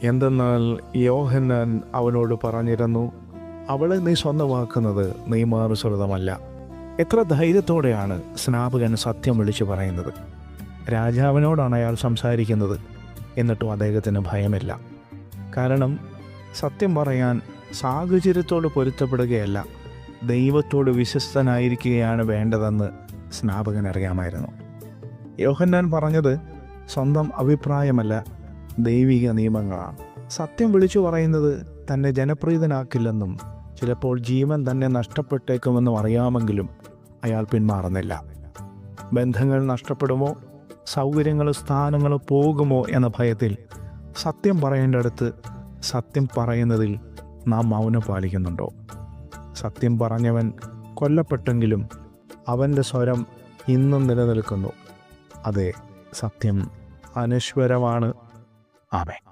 എന്തെന്നാൽ യോഹന്നാൻ അവനോട് പറഞ്ഞിരുന്നു, അവളെ നീ സ്വന്തമാക്കുന്നത് നിയമാനുസൃതമല്ല. എത്ര ധൈര്യത്തോടെയാണ് സ്നാപകൻ സത്യം വിളിച്ചു പറയുന്നത്. രാജാവിനോടാണ് അയാൾ സംസാരിക്കുന്നത്. എന്നിട്ടും അദ്ദേഹത്തിന് ഭയമില്ല. കാരണം സത്യം പറയാൻ സാഹചര്യത്തോട് പൊരുത്തപ്പെടുകയല്ല, ദൈവത്തോട് വിശ്വസ്തനായിരിക്കുകയാണ് വേണ്ടതെന്ന് സ്നാപകൻ അറിയാമായിരുന്നു. യോഹന്നാൻ പറഞ്ഞത് സ്വന്തം അഭിപ്രായമല്ല, ദൈവിക നിയമങ്ങളാണ്. സത്യം വിളിച്ചു പറയുന്നത് തന്നെ ജനപ്രീതനാക്കില്ലെന്നും ചിലപ്പോൾ ജീവൻ തന്നെ നഷ്ടപ്പെട്ടേക്കുമെന്നും അറിയാമെങ്കിലും അയാൾ പിന്മാറുന്നില്ല. ബന്ധങ്ങൾ നഷ്ടപ്പെടുമോ, സൗകര്യങ്ങളോ സ്ഥാനങ്ങളോ പോകുമോ എന്ന ഭയത്തിൽ സത്യം പറയേണ്ടടുത്ത് സത്യം പറയുന്നതിൽ നാം മൗനം പാലിക്കുന്നുണ്ടോ? സത്യം പറഞ്ഞവൻ കൊല്ലപ്പെട്ടെങ്കിലും അവൻ്റെ സ്വരം ഇന്നും നിലനിൽക്കുന്നു. അതെ, സത്യം അനശ്വരമാണ്. ആമേൻ.